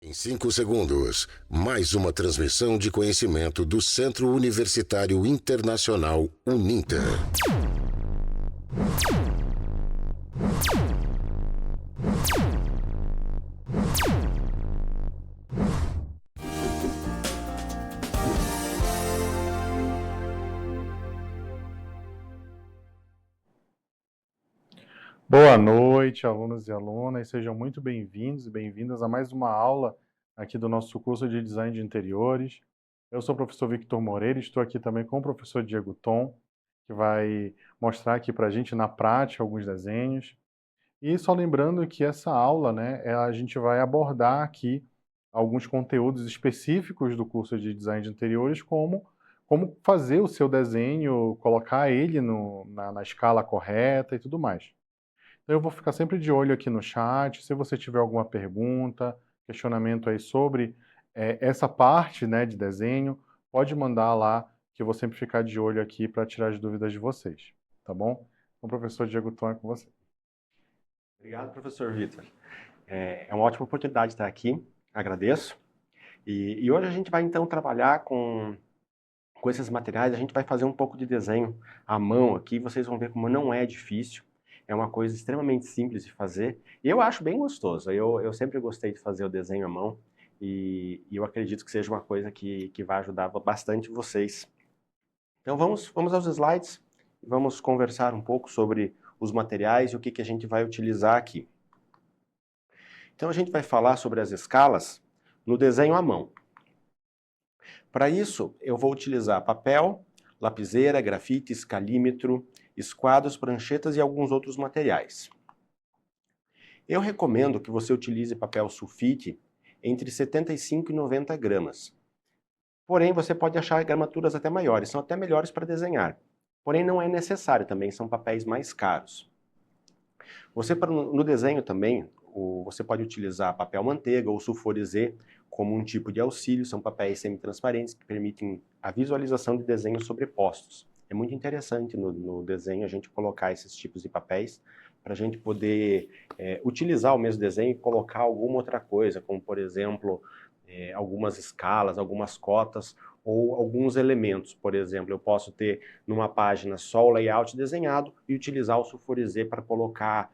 Em 5 segundos, mais uma transmissão de conhecimento do Centro Universitário Internacional Uninter. Boa noite, alunos e alunas, sejam muito bem-vindos e bem-vindas a mais uma aula aqui do nosso curso de Design de Interiores. Eu sou o professor Victor Moreira e estou aqui também com o professor Diego Tom, que vai mostrar aqui para a gente na prática alguns desenhos. E só lembrando que essa aula, a gente vai abordar aqui alguns conteúdos específicos do curso de Design de Interiores, como fazer o seu desenho, colocar ele na escala correta e tudo mais. Então eu vou ficar sempre de olho aqui no chat, se você tiver alguma pergunta, questionamento aí sobre essa parte, de desenho, pode mandar lá, que eu vou sempre ficar de olho aqui para tirar as dúvidas de vocês, tá bom? Então, professor Diego Tom, é com você. Obrigado, professor Vitor. É uma ótima oportunidade estar aqui, agradeço. E hoje a gente vai então trabalhar com esses materiais, a gente vai fazer um pouco de desenho à mão aqui, vocês vão ver como não é difícil. É uma coisa extremamente simples de fazer e eu acho bem gostoso. Eu sempre gostei de fazer o desenho à mão e eu acredito que seja uma coisa que vai ajudar bastante vocês. Então vamos aos slides e vamos conversar um pouco sobre os materiais e o que a gente vai utilizar aqui. Então a gente vai falar sobre as escalas no desenho à mão. Para isso, eu vou utilizar papel, lapiseira, grafite, escalímetro, esquadros, pranchetas e alguns outros materiais. Eu recomendo que você utilize papel sulfite entre 75 e 90 gramas. Porém, você pode achar gramaturas até maiores, são até melhores para desenhar. Porém, não é necessário também, são papéis mais caros. No desenho também, você pode utilizar papel manteiga ou sulfurizê como um tipo de auxílio, são papéis semi-transparentes que permitem a visualização de desenhos sobrepostos. É muito interessante no desenho a gente colocar esses tipos de papéis para a gente poder utilizar o mesmo desenho e colocar alguma outra coisa, como por exemplo, algumas escalas, algumas cotas ou alguns elementos. Por exemplo, eu posso ter numa página só o layout desenhado e utilizar o sulfurizê para colocar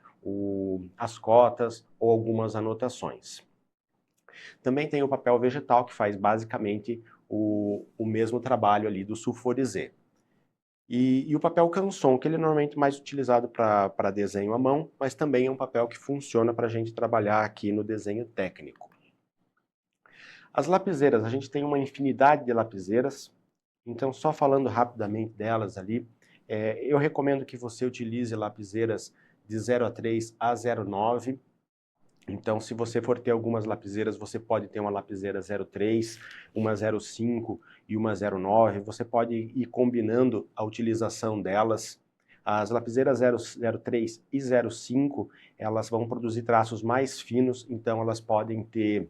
as cotas ou algumas anotações. Também tem o papel vegetal, que faz basicamente o mesmo trabalho ali do sulfurizê. E o papel canson, que ele é normalmente mais utilizado para desenho à mão, mas também é um papel que funciona para a gente trabalhar aqui no desenho técnico. As lapiseiras, a gente tem uma infinidade de lapiseiras, então só falando rapidamente delas ali, eu recomendo que você utilize lapiseiras de 0,3 a 0,9. Então, se você for ter algumas lapiseiras, você pode ter uma lapiseira 0,3, uma 0,5 e uma 0,9. Você pode ir combinando a utilização delas. As lapiseiras 0,3 e 0,5, elas vão produzir traços mais finos, então elas podem ser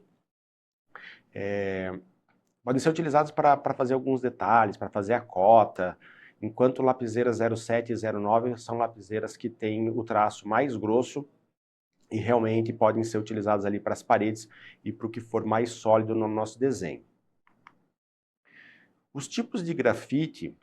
utilizadas para fazer alguns detalhes, para fazer a cota, enquanto lapiseiras 0,7 e 0,9 são lapiseiras que têm o traço mais grosso e realmente podem ser utilizadas ali para as paredes e para o que for mais sólido no nosso desenho. Os tipos de grafite,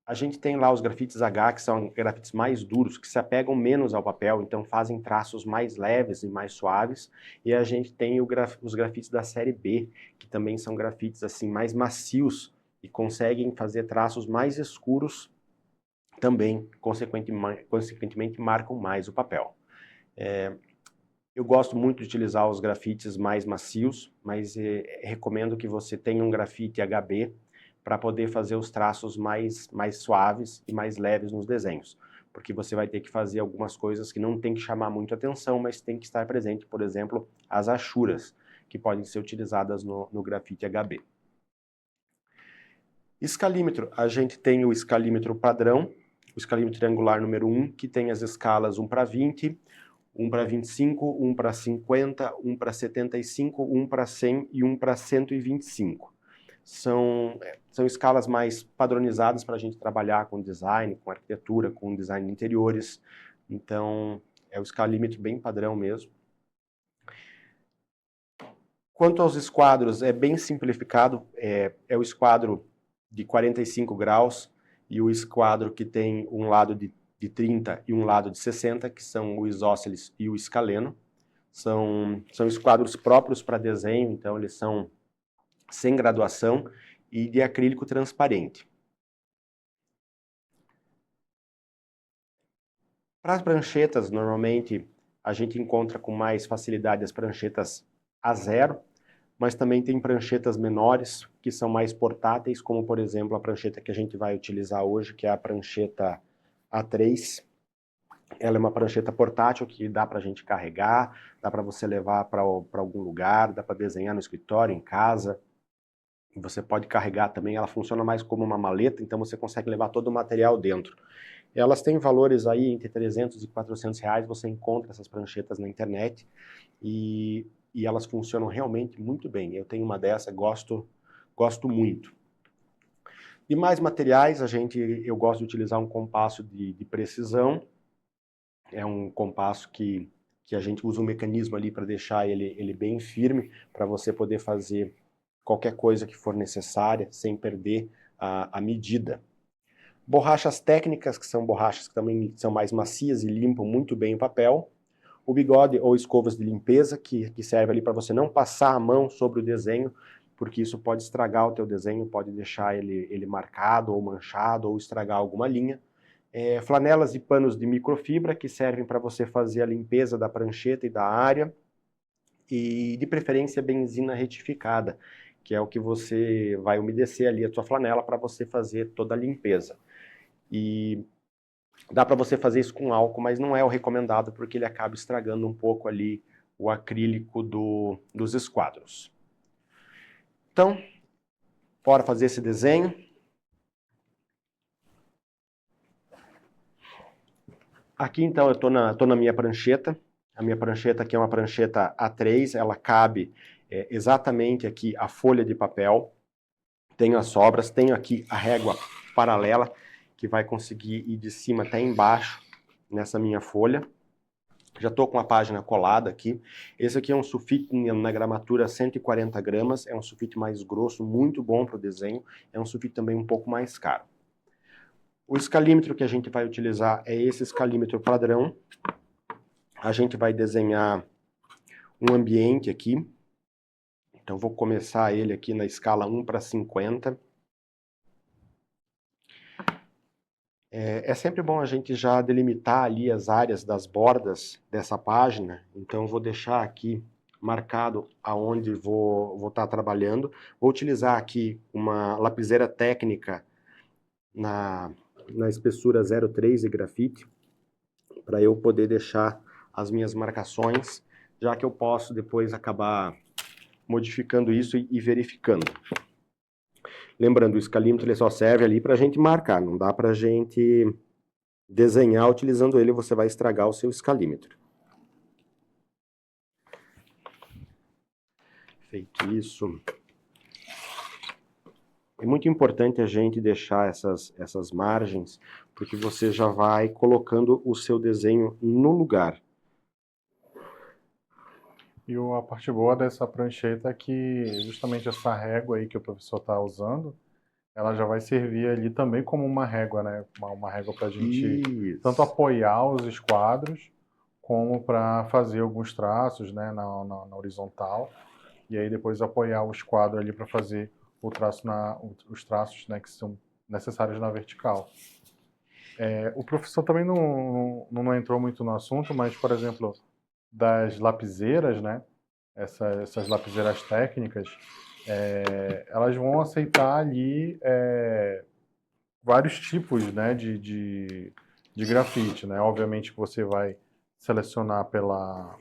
a gente tem lá os grafites H, que são grafites mais duros, que se apegam menos ao papel, então fazem traços mais leves e mais suaves, e a gente tem os grafites da série B, que também são grafites assim mais macios e conseguem fazer traços mais escuros, também consequentemente marcam mais o papel. Eu gosto muito de utilizar os grafites mais macios, mas recomendo que você tenha um grafite HB para poder fazer os traços mais suaves e mais leves nos desenhos. Porque você vai ter que fazer algumas coisas que não tem que chamar muito atenção, mas tem que estar presente, por exemplo, as achuras, que podem ser utilizadas no grafite HB. Escalímetro, a gente tem o escalímetro padrão, o escalímetro triangular número 1, que tem as escalas 1 para 20, 1 para 25, 1 para 50, 1 para 75, 1 para 100 e 1 para 125. São escalas mais padronizadas para a gente trabalhar com design, com arquitetura, com design de interiores. Então, é o escalímetro bem padrão mesmo. Quanto aos esquadros, é bem simplificado, é o esquadro de 45 graus e o esquadro que tem um lado de 30 e um lado de 60, que são o isósceles e o escaleno. São esquadros próprios para desenho, então eles são sem graduação e de acrílico transparente. Para as pranchetas, normalmente a gente encontra com mais facilidade as pranchetas A0, mas também tem pranchetas menores que são mais portáteis, como por exemplo a prancheta que a gente vai utilizar hoje, que é a prancheta A3. Ela é uma prancheta portátil que dá para a gente carregar, dá para você levar para algum lugar, dá para desenhar no escritório, em casa. Você pode carregar também, ela funciona mais como uma maleta, então você consegue levar todo o material dentro. Elas têm valores aí entre 300 e 400 reais, você encontra essas pranchetas na internet e elas funcionam realmente muito bem. Eu tenho uma dessa, gosto muito. E mais materiais, eu gosto de utilizar um compasso de precisão. É um compasso que a gente usa um mecanismo ali para deixar ele bem firme, para você poder fazer qualquer coisa que for necessária, sem perder a medida. Borrachas técnicas, que são borrachas que também são mais macias e limpam muito bem o papel. O bigode ou escovas de limpeza, que serve ali para você não passar a mão sobre o desenho, porque isso pode estragar o teu desenho, pode deixar ele marcado ou manchado ou estragar alguma linha. Flanelas e panos de microfibra, que servem para você fazer a limpeza da prancheta e da área. E de preferência benzina retificada, que é o que você vai umedecer ali a sua flanela para você fazer toda a limpeza. E dá para você fazer isso com álcool, mas não é o recomendado porque ele acaba estragando um pouco ali o acrílico dos esquadros. Então, bora fazer esse desenho. Aqui então eu tô na minha prancheta. A minha prancheta aqui é uma prancheta A3, ela cabe exatamente aqui a folha de papel. Tenho as sobras, tenho aqui a régua paralela, que vai conseguir ir de cima até embaixo nessa minha folha. Já estou com a página colada aqui. Esse aqui é um sulfite na gramatura 140 gramas, é um sulfite mais grosso, muito bom para o desenho, é um sulfite também um pouco mais caro. O escalímetro que a gente vai utilizar é esse escalímetro padrão. A gente vai desenhar um ambiente aqui. Então vou começar ele aqui na escala 1:50. É sempre bom a gente já delimitar ali as áreas das bordas dessa página, então vou deixar aqui marcado aonde vou estar trabalhando. Vou utilizar aqui uma lapiseira técnica na espessura 0,3 de grafite, para eu poder deixar as minhas marcações, já que eu posso depois acabar modificando isso e verificando. Lembrando, o escalímetro ele só serve ali para a gente marcar, não dá para a gente desenhar utilizando ele, você vai estragar o seu escalímetro. Feito isso, é muito importante a gente deixar essas margens, porque você já vai colocando o seu desenho no lugar. E a parte boa dessa prancheta é que justamente essa régua aí que o professor está usando, ela já vai servir ali também como uma régua, né? Uma régua para a gente tanto apoiar os esquadros, como para fazer alguns traços, né, na horizontal, e aí depois apoiar o esquadro ali para fazer os traços, né, que são necessários na vertical. O professor também não entrou muito no assunto, mas, por exemplo, das lapiseiras, né, essas lapiseiras técnicas, elas vão aceitar ali vários tipos, né, de grafite, né? Obviamente que você vai selecionar pela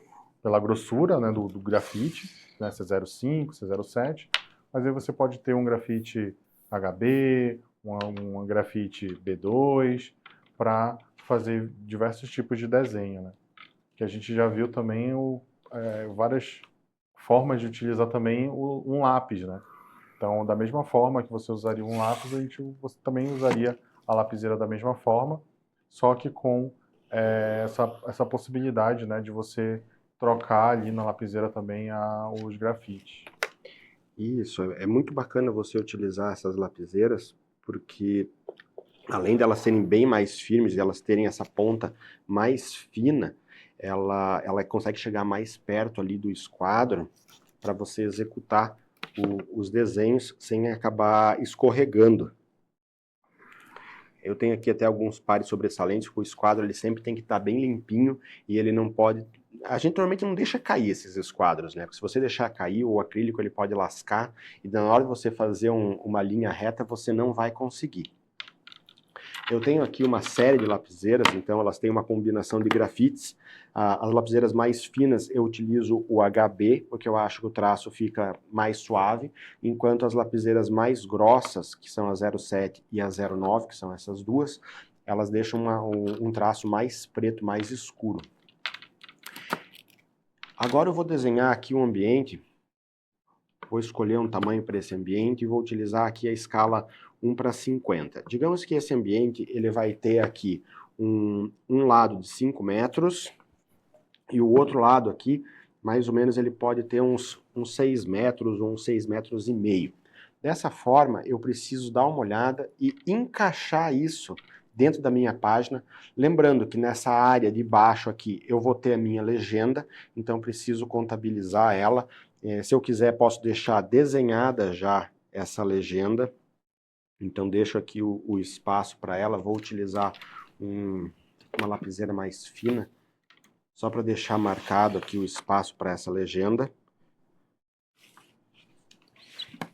grossura, né, do grafite, né, se é 0,5, se é 0,7, mas aí você pode ter um grafite HB, um grafite B2, para fazer diversos tipos de desenho, né? Que a gente já viu também várias formas de utilizar também um lápis, né? Então, da mesma forma que você usaria um lápis, você também usaria a lapiseira da mesma forma, só que com essa possibilidade, né, de você trocar ali na lapiseira também os grafites. Isso, é muito bacana você utilizar essas lapiseiras, porque além delas serem bem mais firmes e elas terem essa ponta mais fina, ela consegue chegar mais perto ali do esquadro para você executar os desenhos sem acabar escorregando. Eu tenho aqui até alguns pares sobressalentes, porque o esquadro ele sempre tem que estar bem limpinho e ele não pode... A gente normalmente não deixa cair esses esquadros, né? Porque se você deixar cair, o acrílico ele pode lascar e na hora de você fazer uma linha reta, você não vai conseguir. Eu tenho aqui uma série de lapiseiras, então elas têm uma combinação de grafites. As lapiseiras mais finas eu utilizo o HB, porque eu acho que o traço fica mais suave, enquanto as lapiseiras mais grossas, que são a 07 e a 09, que são essas duas, elas deixam um traço mais preto, mais escuro. Agora eu vou desenhar aqui um ambiente, vou escolher um tamanho para esse ambiente e vou utilizar aqui a escala 1:50. Digamos que esse ambiente ele vai ter aqui um lado de 5 metros e o outro lado aqui, mais ou menos, ele pode ter uns 6 metros ou uns 6 metros e meio. Dessa forma, eu preciso dar uma olhada e encaixar isso dentro da minha página, lembrando que nessa área de baixo aqui eu vou ter a minha legenda, então preciso contabilizar ela. Se eu quiser, posso deixar desenhada já essa legenda. Então deixo aqui o espaço para ela, vou utilizar uma lapiseira mais fina, só para deixar marcado aqui o espaço para essa legenda.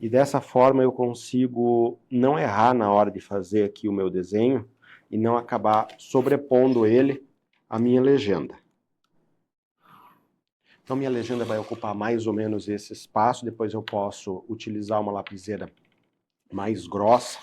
E dessa forma eu consigo não errar na hora de fazer aqui o meu desenho e não acabar sobrepondo ele à minha legenda. Então minha legenda vai ocupar mais ou menos esse espaço, depois eu posso utilizar uma lapiseira mais grossa.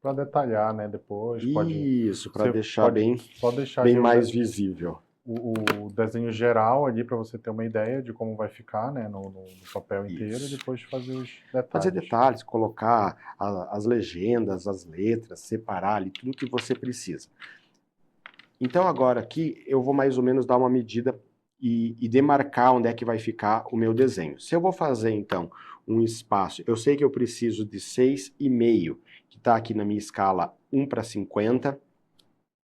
Para detalhar, né? Depois Isso, para deixar pode bem, só deixar bem ali mais visível. o desenho geral ali para você ter uma ideia de como vai ficar, né, no papel inteiro, e depois fazer os detalhes. Fazer detalhes, colocar as legendas, as letras, separar ali tudo que você precisa. Então agora aqui eu vou mais ou menos dar uma medida e demarcar onde é que vai ficar o meu desenho. Se eu vou fazer então um espaço, eu sei que eu preciso de 6,5, que está aqui na minha escala 1:50,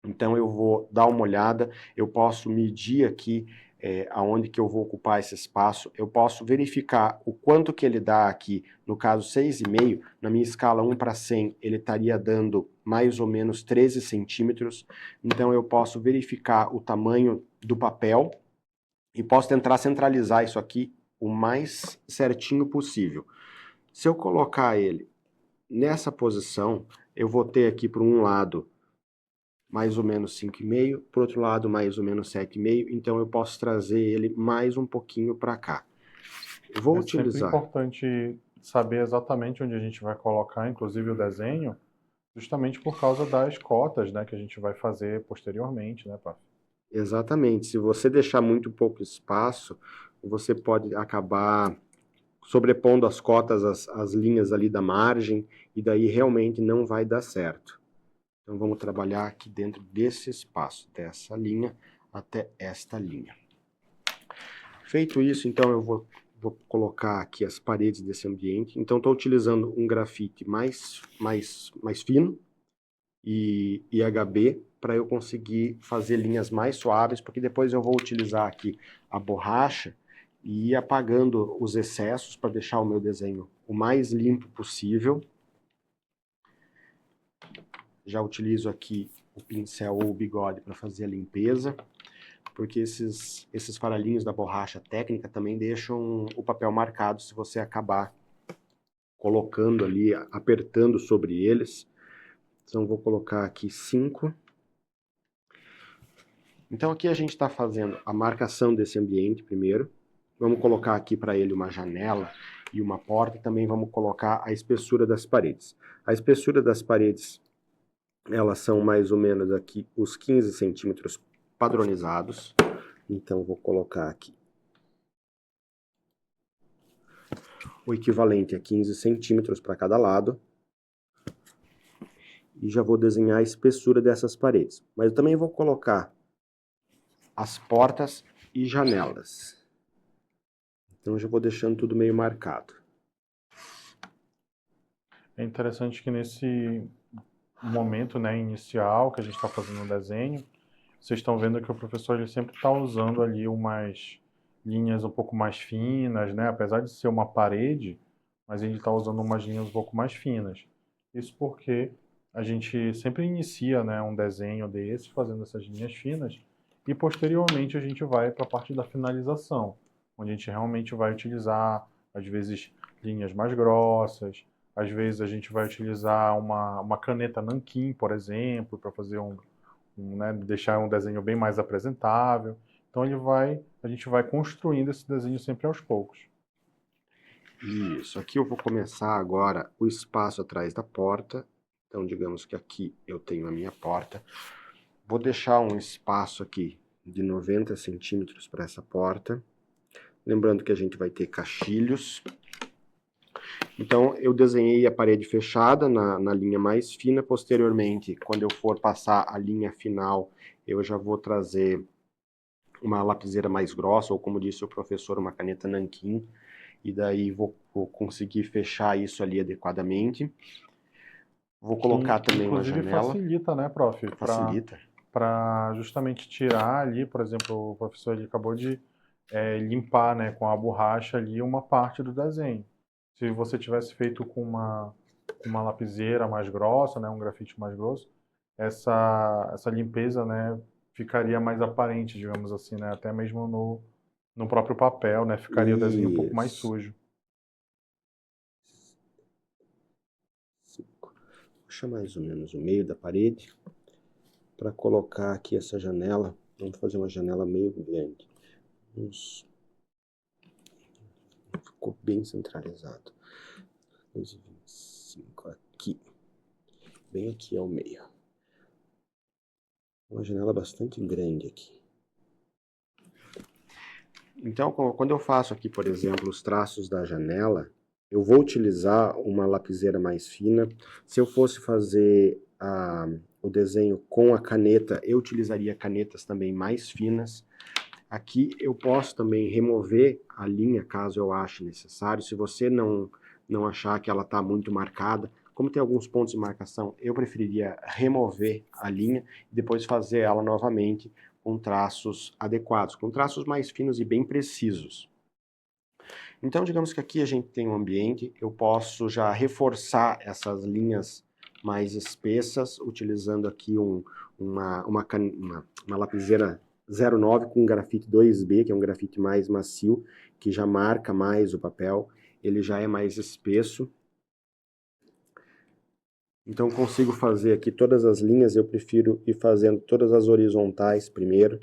então eu vou dar uma olhada, eu posso medir aqui aonde que eu vou ocupar esse espaço, eu posso verificar o quanto que ele dá aqui, no caso 6,5, na minha escala 1:100, ele estaria dando mais ou menos 13 centímetros, então eu posso verificar o tamanho do papel e posso tentar centralizar isso aqui o mais certinho possível. Se eu colocar ele nessa posição, eu vou ter aqui por um lado mais ou menos 5,5, por outro lado mais ou menos 7,5, então eu posso trazer ele mais um pouquinho para cá. Eu vou utilizar... É sempre importante saber exatamente onde a gente vai colocar, inclusive o desenho, justamente por causa das cotas, né, que a gente vai fazer posteriormente, né, Paf? Exatamente, se você deixar muito pouco espaço, você pode acabar sobrepondo as cotas, as linhas ali da margem, e daí realmente não vai dar certo. Então vamos trabalhar aqui dentro desse espaço, dessa linha até esta linha. Feito isso, então eu vou colocar aqui as paredes desse ambiente. Então estou utilizando um grafite mais fino e HB para eu conseguir fazer linhas mais suaves, porque depois eu vou utilizar aqui a borracha e ir apagando os excessos para deixar o meu desenho o mais limpo possível. Já utilizo aqui o pincel ou o bigode para fazer a limpeza, porque esses faralhinhos da borracha técnica também deixam o papel marcado se você acabar colocando ali, apertando sobre eles. Então vou colocar aqui 5. Então aqui a gente está fazendo a marcação desse ambiente primeiro. Vamos colocar aqui para ele uma janela e uma porta, e também vamos colocar a espessura das paredes. A espessura das paredes, elas são mais ou menos aqui os 15 centímetros padronizados. Então vou colocar aqui o equivalente a 15 centímetros para cada lado. E já vou desenhar a espessura dessas paredes. Mas eu também vou colocar as portas e janelas. Então eu já vou deixando tudo meio marcado. É interessante que nesse momento, né, inicial que a gente está fazendo o desenho, vocês estão vendo que o professor ele sempre está usando ali umas linhas um pouco mais finas, né? Apesar de ser uma parede, mas ele está usando umas linhas um pouco mais finas. Isso porque a gente sempre inicia, né, um desenho desse fazendo essas linhas finas e posteriormente a gente vai para a parte da finalização, onde a gente realmente vai utilizar, às vezes, linhas mais grossas, às vezes a gente vai utilizar uma caneta nanquim, por exemplo, para fazer né, deixar um desenho bem mais apresentável. Então a gente vai construindo esse desenho sempre aos poucos. Isso, aqui eu vou começar agora o espaço atrás da porta. Então, digamos que aqui eu tenho a minha porta. Vou deixar um espaço aqui de 90 centímetros para essa porta. Lembrando que a gente vai ter caixilhos. Então, eu desenhei a parede fechada na linha mais fina. Posteriormente, quando eu for passar a linha final, eu já vou trazer uma lapiseira mais grossa, ou como disse o professor, uma caneta nanquim. E daí vou conseguir fechar isso ali adequadamente. Vou colocar também uma inclusive janela. facilita, né, prof? Facilita. Para justamente tirar ali, por exemplo, o professor ele acabou de limpar, né, com a borracha ali uma parte do desenho. Se você tivesse feito com uma lapiseira mais grossa, né, um grafite mais grosso, essa limpeza, né, ficaria mais aparente, digamos assim, né, até mesmo no próprio papel, né, ficaria o desenho um pouco mais Isso. sujo. Puxa mais ou menos o meio da parede para colocar aqui essa janela. Vamos fazer uma janela meio grande. Ficou bem centralizado. 2,25 aqui. Bem aqui ao meio. Uma janela bastante grande aqui. Então, quando eu faço aqui, por exemplo, os traços da janela, eu vou utilizar uma lapiseira mais fina. Se eu fosse fazer o desenho com a caneta, eu utilizaria canetas também mais finas. Aqui eu posso também remover a linha, caso eu ache necessário. Se você não achar que ela está muito marcada, como tem alguns pontos de marcação, eu preferiria remover a linha e depois fazer ela novamente com traços adequados, com traços mais finos e bem precisos. Então, digamos que aqui a gente tem um ambiente, eu posso já reforçar essas linhas mais espessas, utilizando aqui uma lapiseira 09 com grafite 2B, que é um grafite mais macio, que já marca mais o papel, ele já é mais espesso. Então consigo fazer aqui todas as linhas, eu prefiro ir fazendo todas as horizontais primeiro.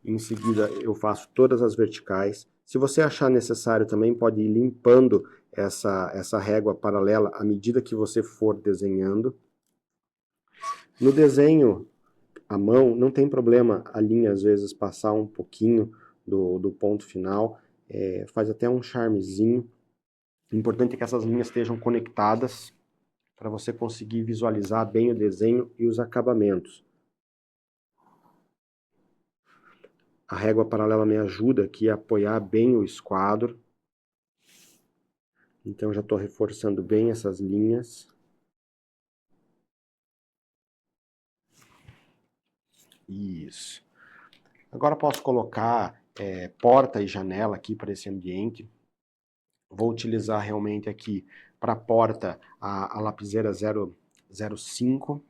Em seguida eu faço todas as verticais. Se você achar necessário também pode ir limpando essa régua paralela à medida que você for desenhando. No desenho à mão não tem problema a linha às vezes passar um pouquinho do ponto final, faz até um charmezinho. O importante é que essas linhas estejam conectadas para você conseguir visualizar bem o desenho e os acabamentos. A régua paralela me ajuda aqui a apoiar bem o esquadro. Então já estou reforçando bem essas linhas. Isso. Agora posso colocar porta e janela aqui para esse ambiente. Vou utilizar realmente aqui para a porta a lapiseira 005.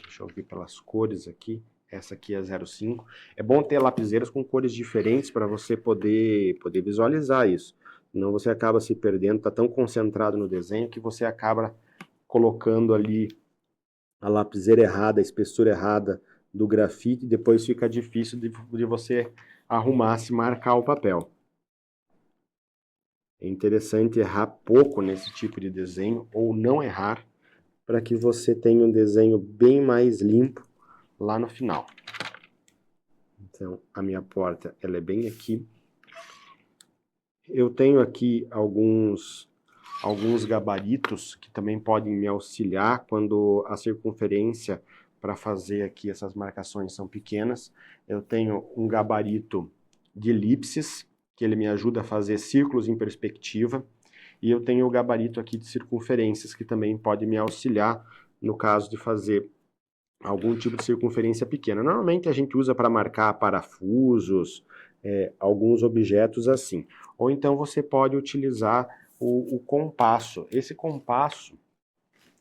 Deixa eu ver pelas cores aqui. Essa aqui é 05. É bom ter lapiseiras com cores diferentes para você poder visualizar isso. Senão você acaba se perdendo, está tão concentrado no desenho que você acaba colocando ali a lapiseira errada, a espessura errada do grafite, e depois fica difícil de você arrumar, se marcar o papel. É interessante errar pouco nesse tipo de desenho, ou não errar, para que você tenha um desenho bem mais limpo lá no final. Então, a minha porta ela é bem aqui. Eu tenho aqui alguns gabaritos que também podem me auxiliar quando a circunferência para fazer aqui essas marcações são pequenas. Eu tenho um gabarito de elipses, que ele me ajuda a fazer círculos em perspectiva, e eu tenho o gabarito aqui de circunferências, que também pode me auxiliar no caso de fazer algum tipo de circunferência pequena. Normalmente a gente usa para marcar parafusos, alguns objetos assim. Ou então você pode utilizar o compasso. Esse compasso,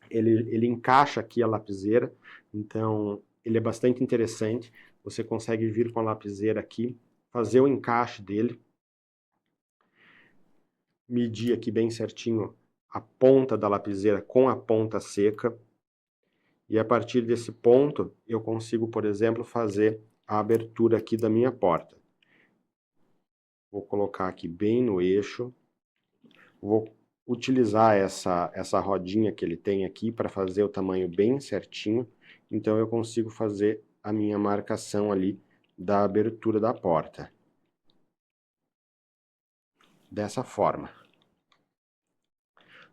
ele encaixa aqui a lapiseira, então ele é bastante interessante. Você consegue vir com a lapiseira aqui, fazer o encaixe dele, medir aqui bem certinho a ponta da lapiseira com a ponta seca, e a partir desse ponto eu consigo, por exemplo, fazer a abertura aqui da minha porta. Vou colocar aqui bem no eixo, vou utilizar essa rodinha que ele tem aqui para fazer o tamanho bem certinho, então eu consigo fazer a minha marcação ali da abertura da porta. Dessa forma.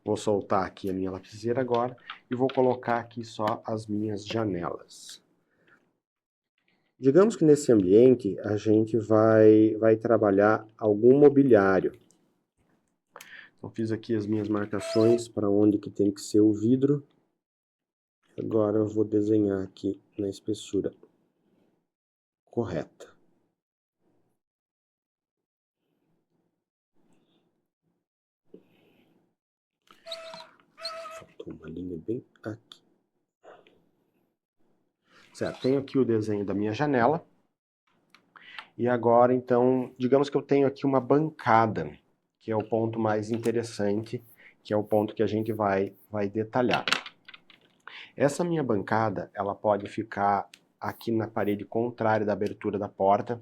Vou soltar aqui a minha lapiseira agora e vou colocar aqui só as minhas janelas. Digamos que nesse ambiente a gente vai trabalhar algum mobiliário. Então fiz aqui as minhas marcações para onde que tem que ser o vidro. Agora eu vou desenhar aqui na espessura correta. Faltou uma linha bem aqui. Certo, tenho aqui o desenho da minha janela. E agora, então, digamos que eu tenho aqui uma bancada, que é o ponto mais interessante, que é o ponto que a gente vai detalhar. Essa minha bancada, ela pode ficar aqui na parede contrária da abertura da porta.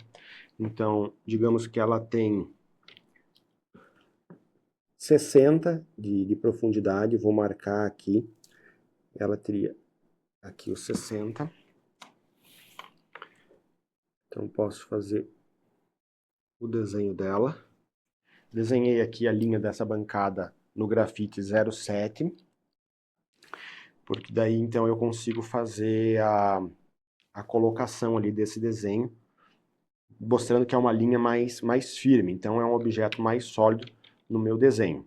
Então, digamos que ela tem 60 de profundidade, vou marcar aqui. Ela teria aqui os 60. Então, posso fazer o desenho dela. Desenhei aqui a linha dessa bancada no grafite 07, porque daí então eu consigo fazer a colocação ali desse desenho, mostrando que é uma linha mais firme, então é um objeto mais sólido no meu desenho.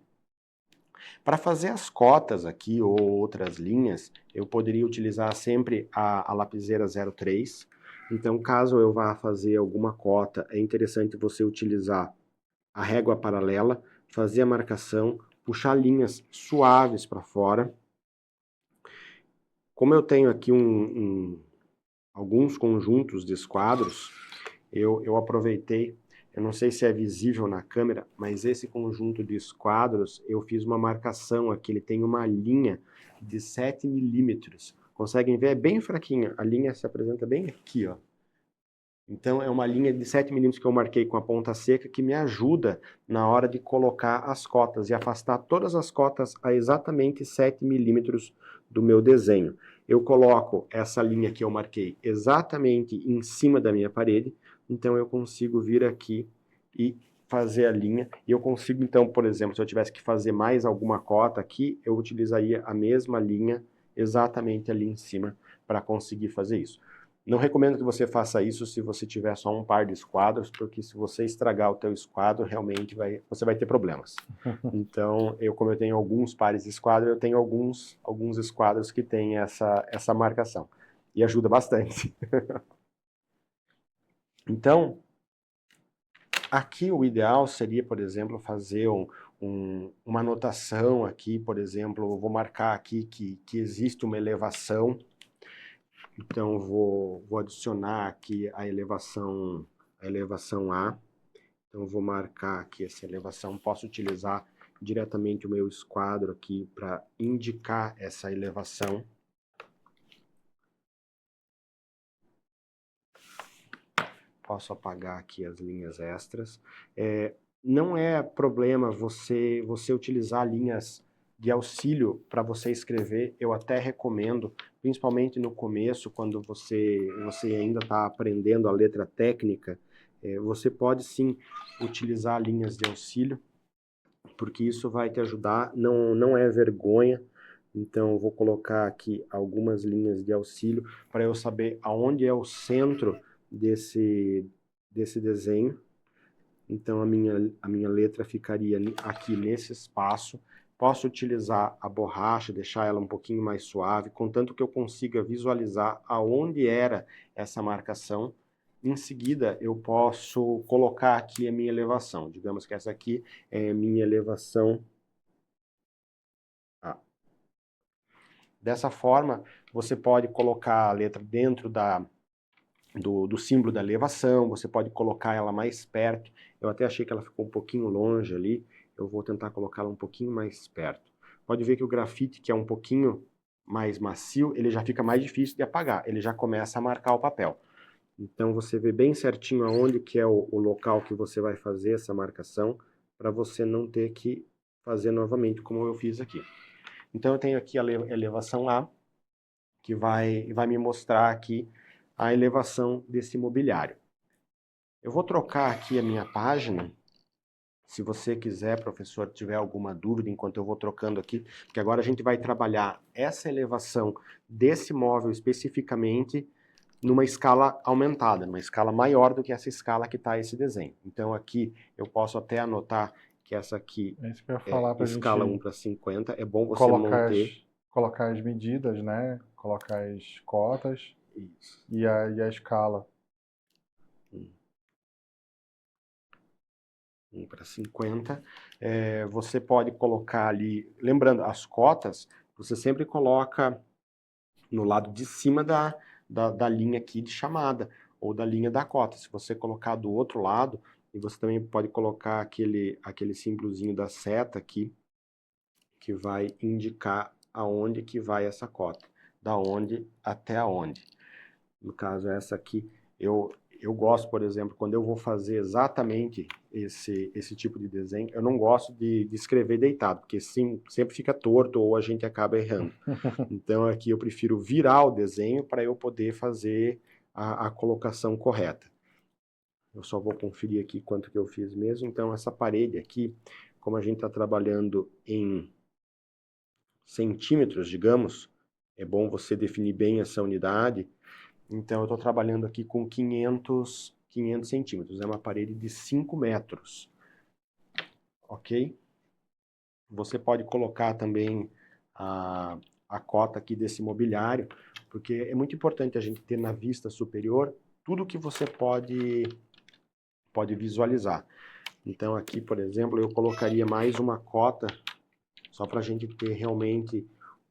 Para fazer as cotas aqui ou outras linhas, eu poderia utilizar sempre a lapiseira 03. Então, caso eu vá fazer alguma cota, é interessante você utilizar a régua paralela, fazer a marcação, puxar linhas suaves para fora. Como eu tenho aqui alguns conjuntos de esquadros, eu aproveitei, eu não sei se é visível na câmera, mas esse conjunto de esquadros, eu fiz uma marcação aqui, ele tem uma linha de 7 milímetros. Conseguem ver? É bem fraquinha, a linha se apresenta bem aqui, ó. Então, é uma linha de 7 milímetros que eu marquei com a ponta seca que me ajuda na hora de colocar as cotas e afastar todas as cotas a exatamente 7 milímetros do meu desenho. Eu coloco essa linha que eu marquei exatamente em cima da minha parede, então eu consigo vir aqui e fazer a linha. E eu consigo, então, por exemplo, se eu tivesse que fazer mais alguma cota aqui, eu utilizaria a mesma linha exatamente ali em cima para conseguir fazer isso. Não recomendo que você faça isso se você tiver só um par de esquadros, porque se você estragar o teu esquadro, realmente você vai ter problemas. Então, como eu tenho alguns pares de esquadro, eu tenho alguns esquadros que têm essa marcação. E ajuda bastante. Então, aqui o ideal seria, por exemplo, fazer uma anotação aqui, por exemplo, eu vou marcar aqui que existe uma elevação. Então, vou adicionar aqui a elevação A. Então, vou marcar aqui essa elevação. Posso utilizar diretamente o meu esquadro aqui para indicar essa elevação. Posso apagar aqui as linhas extras. Não é problema você utilizar linhas de auxílio para você escrever, eu até recomendo, principalmente no começo, quando você ainda está aprendendo a letra técnica, você pode sim utilizar linhas de auxílio, porque isso vai te ajudar, não é vergonha, Então, eu vou colocar aqui algumas linhas de auxílio para eu saber aonde é o centro desse desenho. Então, a minha letra ficaria aqui nesse espaço. Posso utilizar a borracha, deixar ela um pouquinho mais suave, contanto que eu consiga visualizar aonde era essa marcação. Em seguida, eu posso colocar aqui a minha elevação. Digamos que essa aqui é a minha elevação A. Dessa forma, você pode colocar a letra dentro do símbolo da elevação, você pode colocar ela mais perto. Eu até achei que ela ficou um pouquinho longe ali, eu vou tentar colocá-la um pouquinho mais perto. Pode ver que o grafite, que é um pouquinho mais macio, ele já fica mais difícil de apagar, ele já começa a marcar o papel. Então você vê bem certinho aonde que é o local que você vai fazer essa marcação, para você não ter que fazer novamente como eu fiz aqui. Então eu tenho aqui a elevação A, que vai me mostrar aqui a elevação desse mobiliário. Eu vou trocar aqui a minha página. Se você quiser, professor, tiver alguma dúvida enquanto eu vou trocando aqui, porque agora a gente vai trabalhar essa elevação desse móvel especificamente numa escala aumentada, numa escala maior do que essa escala que está esse desenho. Então aqui eu posso até anotar que essa aqui É isso que eu ia falar para a escala gente 1:50, é bom você colocar manter. colocar as medidas, né? Colocar as cotas Isso. e a escala. 1:50. Você pode colocar ali, lembrando, as cotas, você sempre coloca no lado de cima da linha aqui de chamada, ou da linha da cota. Se você colocar do outro lado, e você também pode colocar aquele símbolozinho da seta aqui, que vai indicar aonde que vai essa cota, da onde até aonde. No caso, essa aqui, eu gosto, por exemplo, quando eu vou fazer exatamente esse tipo de desenho, eu não gosto de escrever deitado, porque sim, sempre fica torto ou a gente acaba errando. Então aqui eu prefiro virar o desenho para eu poder fazer a colocação correta. Eu só vou conferir aqui quanto que eu fiz mesmo. Então essa parede aqui, como a gente está trabalhando em centímetros, digamos, é bom você definir bem essa unidade. Então eu estou trabalhando aqui com 500 centímetros, é uma parede de 5 metros, ok? Você pode colocar também a cota aqui desse mobiliário, porque é muito importante a gente ter na vista superior tudo que você pode visualizar. Então aqui, por exemplo, eu colocaria mais uma cota, só para a gente ter realmente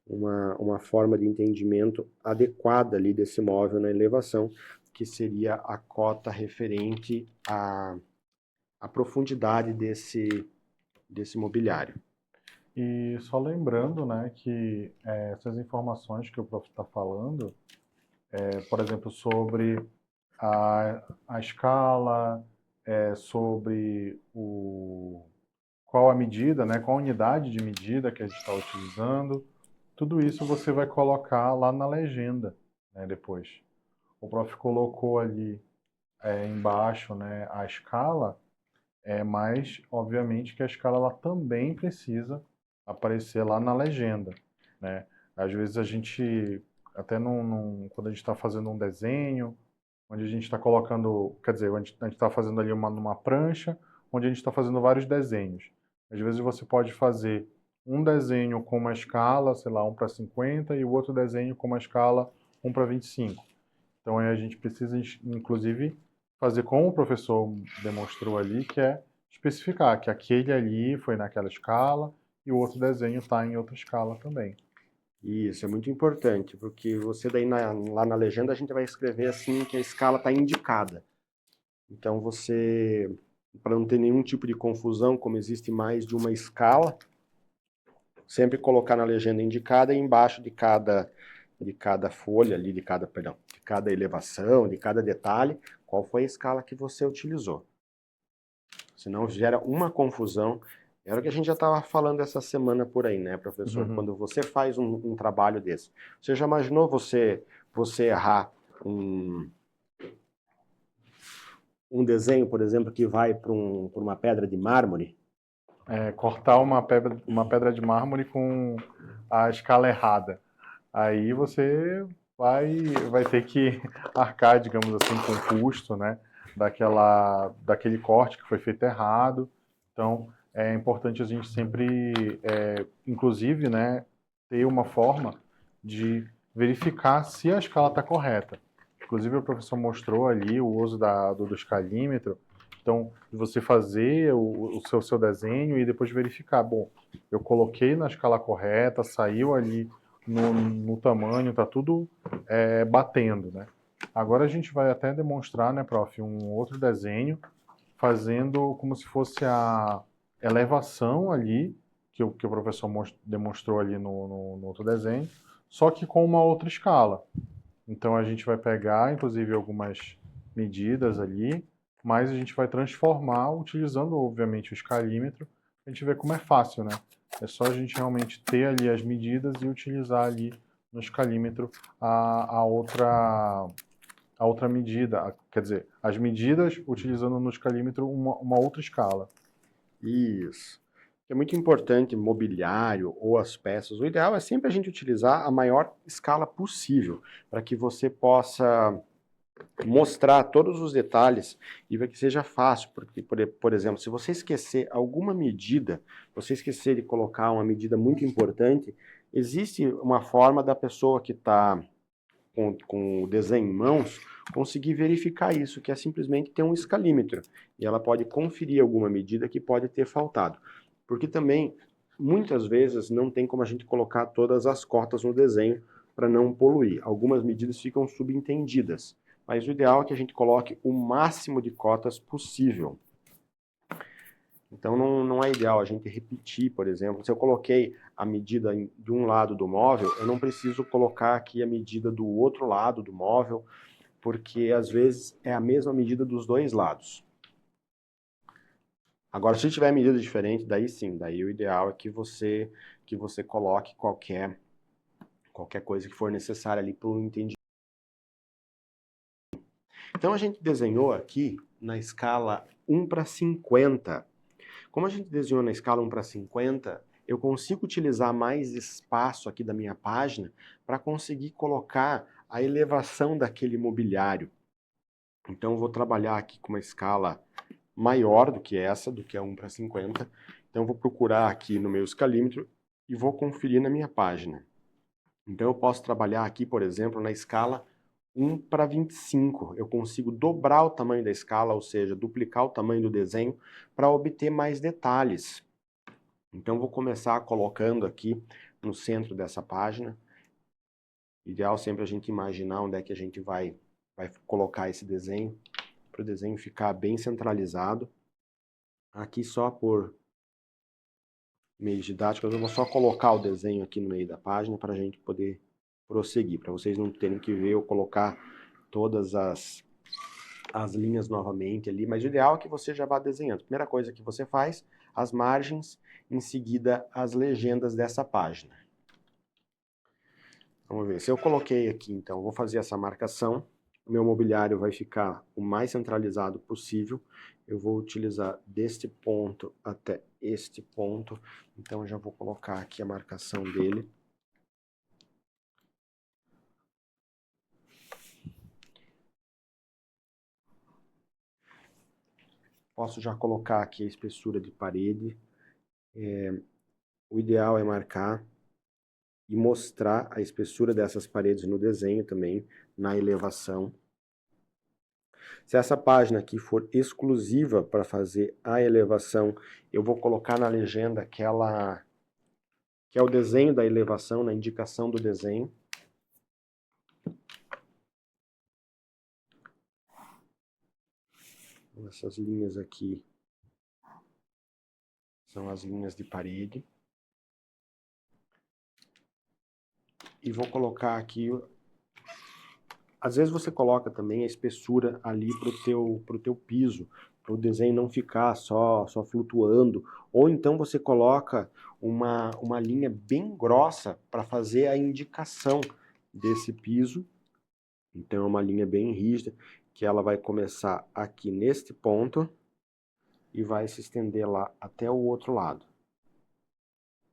uma forma de entendimento adequada ali desse móvel na elevação, que seria a cota referente à profundidade desse mobiliário. E só lembrando, né, que essas informações que o prof está falando, por exemplo, sobre a escala, sobre qual a medida, né, qual a unidade de medida que a gente está utilizando, tudo isso você vai colocar lá na legenda, né, depois. O prof colocou ali embaixo, né, a escala, mas obviamente que a escala ela também precisa aparecer lá na legenda, né? Às vezes a gente, até quando a gente está fazendo um desenho, onde a gente está colocando, quer dizer, a gente está fazendo ali numa prancha, onde a gente está fazendo vários desenhos. Às vezes você pode fazer um desenho com uma escala, sei lá, 1:50, e o outro desenho com uma escala 1:25. Então aí a gente precisa, inclusive, fazer como o professor demonstrou ali, que é especificar que aquele ali foi naquela escala e o outro desenho está em outra escala também. Isso, é muito importante, porque você daí lá na legenda a gente vai escrever assim que a escala está indicada. Então você, para não ter nenhum tipo de confusão, como existe mais de uma escala, sempre colocar na legenda indicada e embaixo de cada folha ali, de cada elevação, de cada detalhe, qual foi a escala que você utilizou. Senão gera uma confusão. Era o que a gente já estava falando essa semana por aí, né, professor? Uhum. Quando você faz um trabalho desse, você já imaginou você errar um desenho, por exemplo, que vai para uma pedra de mármore? cortar uma pedra de mármore com a escala errada. Aí você vai ter que arcar, digamos assim, com o custo, né, daquele corte que foi feito errado. Então, é importante a gente sempre, inclusive, né, ter uma forma de verificar se a escala está correta. Inclusive, o professor mostrou ali o uso do escalímetro. Então, de você fazer o seu desenho e depois verificar. Bom, eu coloquei na escala correta, saiu ali no tamanho, tá tudo batendo, né? Agora a gente vai até demonstrar, né, prof, um outro desenho, fazendo como se fosse a elevação ali, que o professor demonstrou ali no outro desenho, só que com uma outra escala. Então a gente vai pegar, inclusive, algumas medidas ali, mas a gente vai transformar utilizando, obviamente, o escalímetro. A gente vê como é fácil, né? É só a gente realmente ter ali as medidas e utilizar ali no escalímetro a outra medida. Quer dizer, as medidas utilizando no escalímetro uma outra escala. Isso. É muito importante mobiliário ou as peças. O ideal é sempre a gente utilizar a maior escala possível, para que você possa mostrar todos os detalhes e para que seja fácil, porque, por exemplo, se você esquecer alguma medida, você esquecer de colocar uma medida muito importante, existe uma forma da pessoa que está com o desenho em mãos conseguir verificar isso, que é simplesmente ter um escalímetro, e ela pode conferir alguma medida que pode ter faltado. Porque também, muitas vezes, não tem como a gente colocar todas as cotas no desenho para não poluir. Algumas medidas ficam subentendidas, mas o ideal é que a gente coloque o máximo de cotas possível. Então não é ideal a gente repetir, por exemplo, se eu coloquei a medida de um lado do móvel, eu não preciso colocar aqui a medida do outro lado do móvel, porque às vezes é a mesma medida dos dois lados. Agora, se tiver medida diferente, daí sim, daí o ideal é que você coloque qualquer coisa que for necessária ali para o entendimento. Então a gente desenhou aqui na escala 1:50. Como a gente desenhou na escala 1:50, eu consigo utilizar mais espaço aqui da minha página para conseguir colocar a elevação daquele mobiliário. Então eu vou trabalhar aqui com uma escala maior do que essa, do que a 1:50. Então eu vou procurar aqui no meu escalímetro e vou conferir na minha página. Então eu posso trabalhar aqui, por exemplo, na escala 1:25. Eu consigo dobrar o tamanho da escala, ou seja, duplicar o tamanho do desenho para obter mais detalhes. Então vou começar colocando aqui no centro dessa página. Ideal sempre a gente imaginar onde é que a gente vai colocar esse desenho, para o desenho ficar bem centralizado. Aqui só por meio didático, eu vou só colocar o desenho aqui no meio da página para a gente poder prosseguir, para vocês não terem que ver eu colocar todas as linhas novamente ali, mas o ideal é que você já vá desenhando. Primeira coisa que você faz, as margens, em seguida as legendas dessa página. Vamos ver, se eu coloquei aqui, então, vou fazer essa marcação, o meu mobiliário vai ficar o mais centralizado possível, eu vou utilizar deste ponto até este ponto, então já vou colocar aqui a marcação dele. Posso já colocar aqui a espessura de parede. O ideal é marcar e mostrar a espessura dessas paredes no desenho também, na elevação. Se essa página aqui for exclusiva para fazer a elevação, eu vou colocar na legenda que é o desenho da elevação, na indicação do desenho. Essas linhas aqui são as linhas de parede. E vou colocar aqui, às vezes você coloca também a espessura ali pro teu piso, para o desenho não ficar só flutuando, ou então você coloca uma linha bem grossa para fazer a indicação desse piso. Então é uma linha bem rígida, que ela vai começar aqui neste ponto, e vai se estender lá até o outro lado.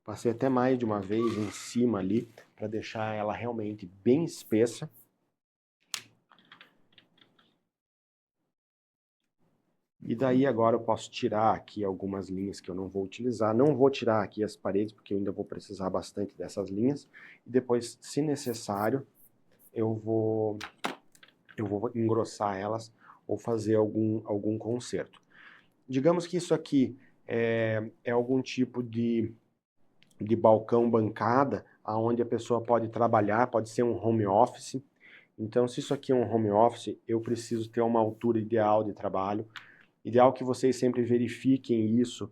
Passei até mais de uma vez em cima ali, para deixar ela realmente bem espessa. E daí agora eu posso tirar aqui algumas linhas que eu não vou utilizar. Não vou tirar aqui as paredes, porque eu ainda vou precisar bastante dessas linhas. E depois, se necessário, eu vou engrossar elas ou fazer algum conserto. Digamos que isso aqui é algum tipo de balcão bancada, onde a pessoa pode trabalhar, pode ser um home office. Então, se isso aqui é um home office, eu preciso ter uma altura ideal de trabalho. Ideal que vocês sempre verifiquem isso.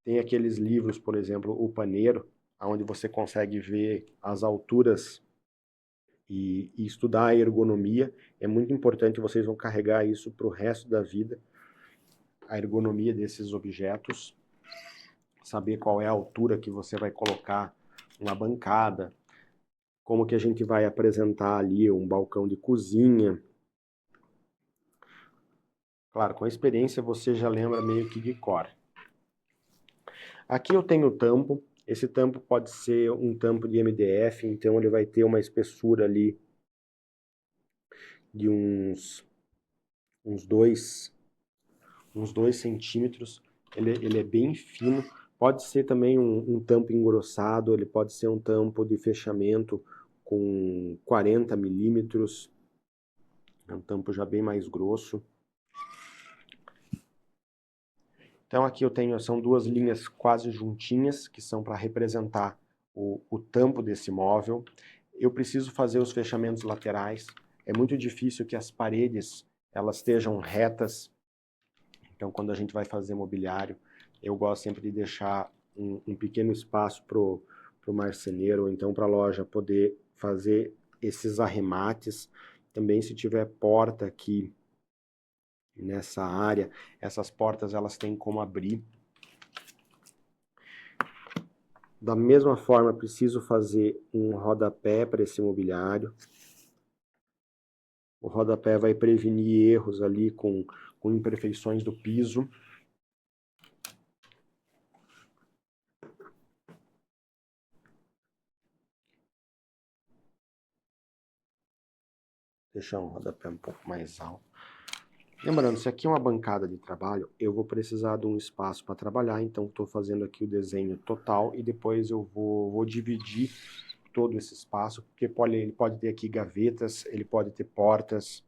Tem aqueles livros, por exemplo, O Paneiro, onde você consegue ver as alturas e estudar a ergonomia. É muito importante, vocês vão carregar isso para o resto da vida, a ergonomia desses objetos, saber qual é a altura que você vai colocar uma bancada, como que a gente vai apresentar ali um balcão de cozinha. Claro, com a experiência você já lembra meio que de cor. Aqui eu tenho o tampo. Esse tampo pode ser um tampo de MDF, então ele vai ter uma espessura ali de uns 2 centímetros. Ele é bem fino. Pode ser também um tampo engrossado, ele pode ser um tampo de fechamento com 40 milímetros. É um tampo já bem mais grosso. Então aqui eu tenho, são duas linhas quase juntinhas, que são para representar o tampo desse móvel. Eu preciso fazer os fechamentos laterais. É muito difícil que as paredes elas estejam retas. Então quando a gente vai fazer mobiliário, eu gosto sempre de deixar um pequeno espaço para o marceneiro, ou então para a loja poder fazer esses arremates. Também se tiver porta aqui nessa área, essas portas elas têm como abrir. Da mesma forma, preciso fazer um rodapé para esse mobiliário. O rodapé vai prevenir erros ali com imperfeições do piso. Deixar um rodapé um pouco mais alto. Lembrando, se aqui é uma bancada de trabalho, eu vou precisar de um espaço para trabalhar, então estou fazendo aqui o desenho total e depois eu vou dividir todo esse espaço, porque ele pode ter aqui gavetas, ele pode ter portas.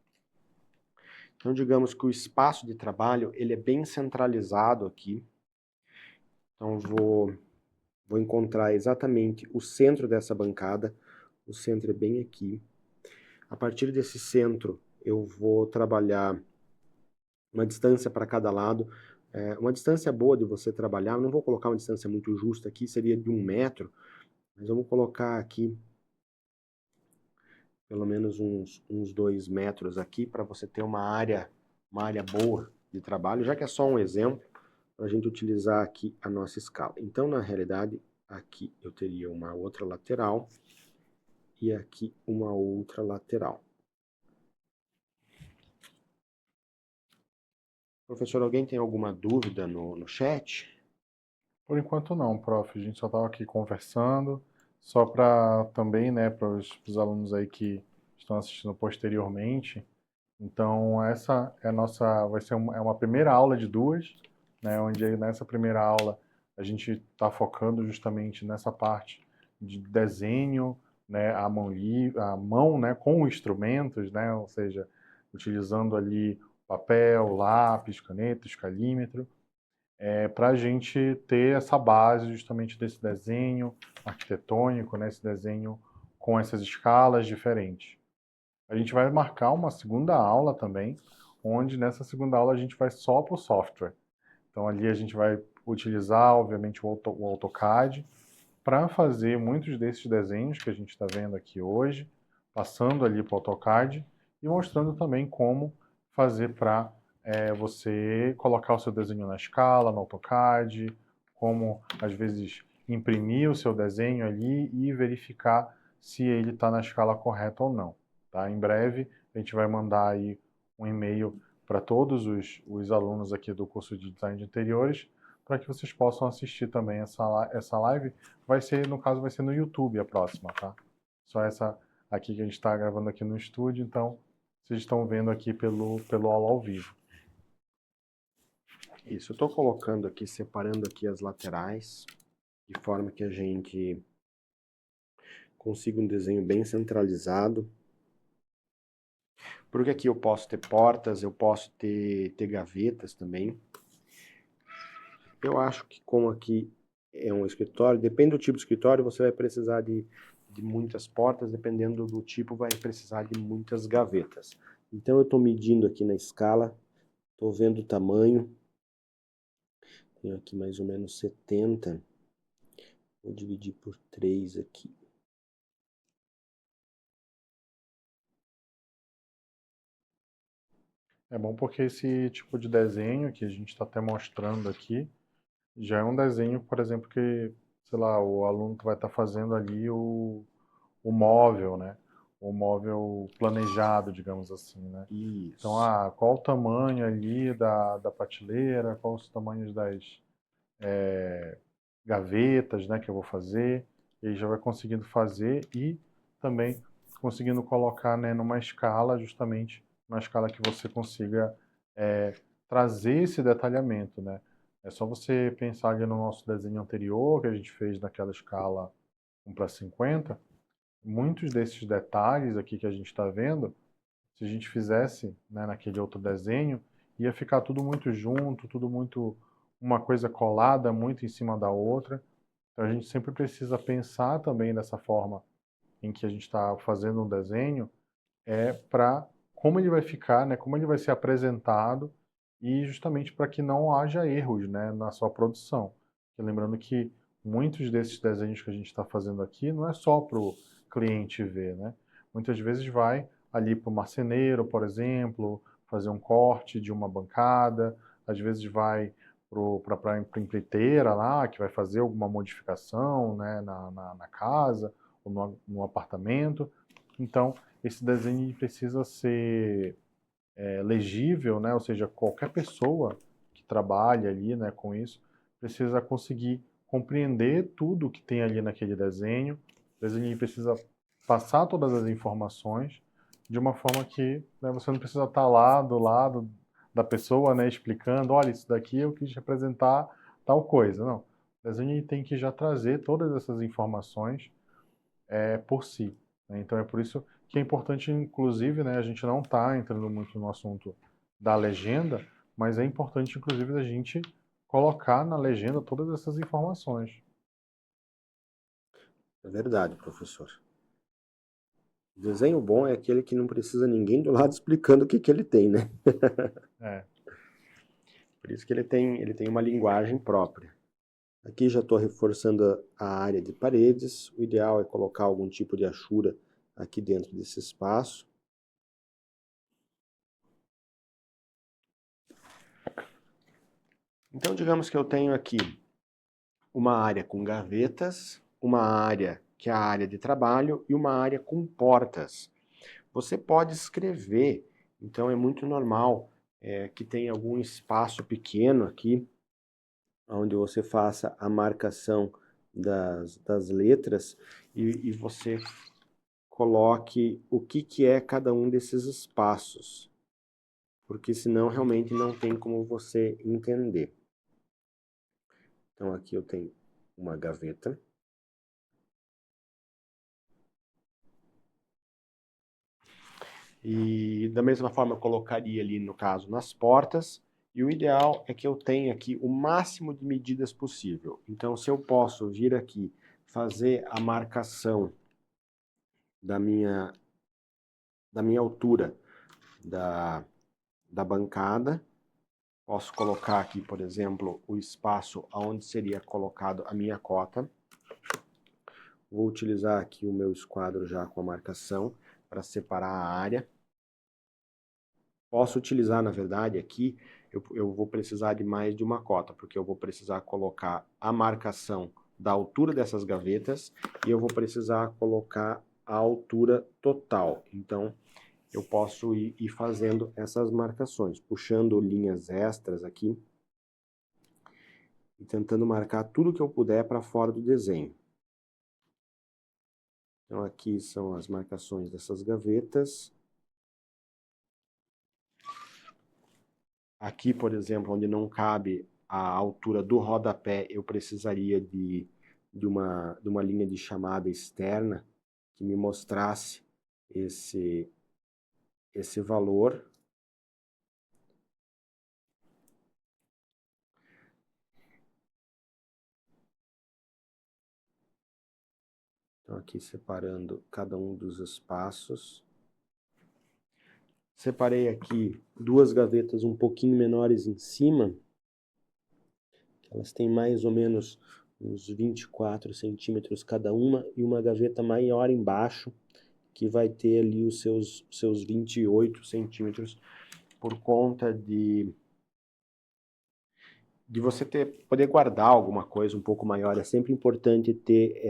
Então, digamos que o espaço de trabalho ele é bem centralizado aqui. Então, vou encontrar exatamente o centro dessa bancada. O centro é bem aqui. A partir desse centro, eu vou trabalhar uma distância para cada lado. Uma distância boa de você trabalhar, não vou colocar uma distância muito justa aqui, seria de 1 metro, mas vamos colocar aqui pelo menos uns 2 metros aqui, para você ter uma área boa de trabalho, já que é só um exemplo, para a gente utilizar aqui a nossa escala. Então, na realidade, aqui eu teria uma outra lateral e aqui uma outra lateral. Professor, alguém tem alguma dúvida no chat? Por enquanto não, prof. A gente só estava aqui conversando, só para também, né, para os alunos aí que estão assistindo posteriormente. Então, essa é a nossa, vai ser uma primeira aula de duas, né, onde aí nessa primeira aula a gente está focando justamente nessa parte de desenho, né, a mão, né, com instrumentos, né, ou seja, utilizando ali papel, lápis, caneta, escalímetro, para a gente ter essa base justamente desse desenho arquitetônico, né, esse desenho com essas escalas diferentes. A gente vai marcar uma segunda aula também, onde nessa segunda aula a gente vai só para o software. Então ali a gente vai utilizar, obviamente, o AutoCAD para fazer muitos desses desenhos que a gente está vendo aqui hoje, passando ali para o AutoCAD e mostrando também como fazer para você colocar o seu desenho na escala, no AutoCAD, como às vezes imprimir o seu desenho ali e verificar se ele está na escala correta ou não. Tá? Em breve a gente vai mandar aí um e-mail para todos os alunos aqui do curso de Design de Interiores, para que vocês possam assistir também essa live. No caso, vai ser no YouTube a próxima, tá? Só essa aqui que a gente está gravando aqui no estúdio, então vocês estão vendo aqui pelo aula ao vivo. Isso, eu estou colocando aqui, separando aqui as laterais, de forma que a gente consiga um desenho bem centralizado. Porque aqui eu posso ter portas, eu posso ter gavetas também. Eu acho que como aqui é um escritório, depende do tipo de escritório, você vai precisar de muitas portas, dependendo do tipo, vai precisar de muitas gavetas. Então eu estou medindo aqui na escala, estou vendo o tamanho, tenho aqui mais ou menos 70, vou dividir por 3 aqui. É bom porque esse tipo de desenho que a gente está até mostrando aqui, já é um desenho, por exemplo, que, sei lá, o aluno vai estar fazendo ali o móvel, né? O móvel planejado, digamos assim, né? Isso. Então, qual o tamanho ali da prateleira, quais os tamanhos das gavetas, né, que eu vou fazer, e aí já vai conseguindo fazer e também conseguindo colocar, né, numa escala, justamente uma escala que você consiga trazer esse detalhamento, né? É só você pensar ali no nosso desenho anterior, que a gente fez naquela escala 1:50, muitos desses detalhes aqui que a gente está vendo, se a gente fizesse, né, naquele outro desenho, ia ficar tudo muito junto, tudo muito uma coisa colada muito em cima da outra. Então a gente sempre precisa pensar também dessa forma em que a gente está fazendo um desenho, para como ele vai ficar, né, como ele vai ser apresentado e justamente para que não haja erros, né, na sua produção. E lembrando que muitos desses desenhos que a gente está fazendo aqui não é só para o cliente ver, né? Muitas vezes vai ali para o marceneiro, por exemplo, fazer um corte de uma bancada, às vezes vai para a empreiteira lá, que vai fazer alguma modificação, né, na casa ou no apartamento. Então, esse desenho precisa ser legível, né? Ou seja, qualquer pessoa que trabalhe ali, né, com isso precisa conseguir compreender tudo que tem ali naquele desenho. O desenho precisa passar todas as informações de uma forma que, né, você não precisa estar lá do lado da pessoa, né, explicando, olha, isso daqui eu quis representar tal coisa. Não. O desenho tem que já trazer todas essas informações por si, né? Então é por isso que é importante, inclusive, né, a gente não está entrando muito no assunto da legenda, mas é importante, inclusive, a gente colocar na legenda todas essas informações. É verdade, professor. Desenho bom é aquele que não precisa ninguém do lado explicando o que ele tem, né? É. Por isso que ele tem uma linguagem própria. Aqui já estou reforçando a área de paredes. O ideal é colocar algum tipo de achura aqui dentro desse espaço. Então, digamos que eu tenho aqui uma área com gavetas, uma área que é a área de trabalho e uma área com portas. Você pode escrever, então é muito normal que tenha algum espaço pequeno aqui, onde você faça a marcação das letras e você coloque o que é cada um desses espaços, porque senão realmente não tem como você entender. Então aqui eu tenho uma gaveta. E da mesma forma eu colocaria ali, no caso, nas portas. E o ideal é que eu tenha aqui o máximo de medidas possível. Então, se eu posso vir aqui fazer a marcação da minha altura da bancada, posso colocar aqui, por exemplo, o espaço onde seria colocado a minha cota. Vou utilizar aqui o meu esquadro já com a marcação para separar a área. Posso utilizar, na verdade, aqui, eu vou precisar de mais de uma cota, porque eu vou precisar colocar a marcação da altura dessas gavetas e eu vou precisar colocar a altura total. Então, eu posso ir fazendo essas marcações, puxando linhas extras aqui e tentando marcar tudo que eu puder para fora do desenho. Então aqui são as marcações dessas gavetas. Aqui, por exemplo, onde não cabe a altura do rodapé, eu precisaria de uma linha de chamada externa que me mostrasse esse valor. Então aqui separando cada um dos espaços. Separei aqui duas gavetas um pouquinho menores em cima. Elas têm mais ou menos uns 24 centímetros cada uma, e uma gaveta maior embaixo, que vai ter ali os seus 28 centímetros, por conta de você poder guardar alguma coisa um pouco maior. É sempre importante ter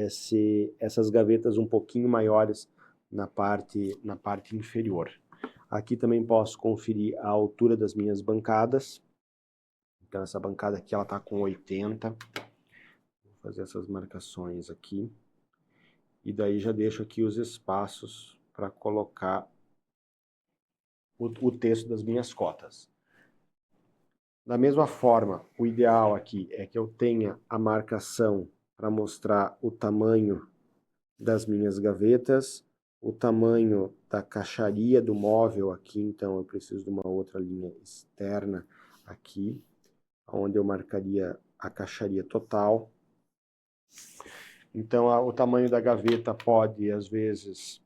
essas gavetas um pouquinho maiores na parte inferior. Aqui também posso conferir a altura das minhas bancadas. Então essa bancada aqui ela está com 80. Vou fazer essas marcações aqui. E daí já deixo aqui os espaços para colocar o texto das minhas cotas. Da mesma forma, o ideal aqui é que eu tenha a marcação para mostrar o tamanho das minhas gavetas, o tamanho da caixaria do móvel aqui, então eu preciso de uma outra linha externa aqui, onde eu marcaria a caixaria total. Então o tamanho da gaveta pode, às vezes,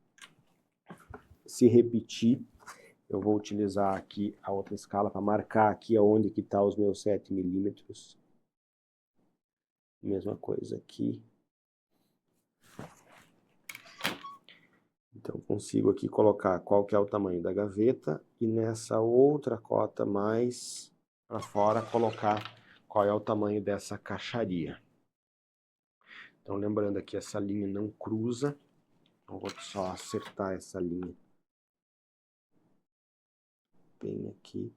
se repetir. Eu vou utilizar aqui a outra escala para marcar aqui onde que está os meus 7 milímetros. Mesma coisa aqui. Então, consigo aqui colocar qual que é o tamanho da gaveta e nessa outra cota mais para fora colocar qual é o tamanho dessa caixaria. Então, lembrando aqui, essa linha não cruza. Então, vou só acertar essa linha bem aqui.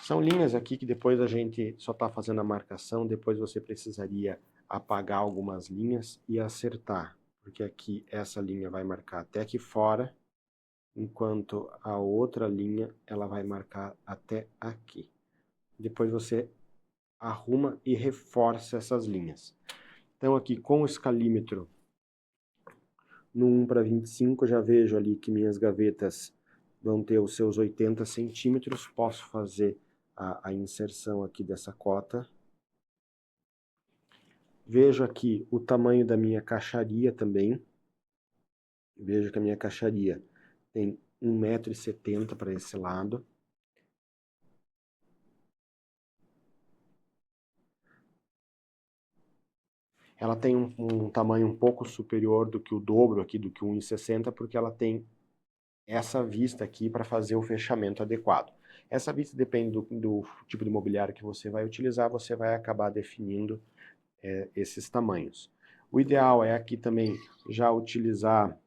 São linhas aqui que depois a gente só está fazendo a marcação, depois você precisaria apagar algumas linhas e acertar, porque aqui essa linha vai marcar até aqui fora, enquanto a outra linha ela vai marcar até aqui. Depois você arruma e reforça essas linhas. Então aqui com o escalímetro no 1:25, já vejo ali que minhas gavetas vão ter os seus 80 centímetros, posso fazer a inserção aqui dessa cota. Vejo aqui o tamanho da minha caixaria também. Vejo que a minha caixaria tem 1,70 m para esse lado. Ela tem um tamanho um pouco superior do que o dobro aqui, do que 1,60 m, porque ela tem essa vista aqui para fazer o fechamento adequado. Essa vista depende do tipo de mobiliário que você vai utilizar, você vai acabar definindo esses tamanhos. O ideal é aqui também já utilizar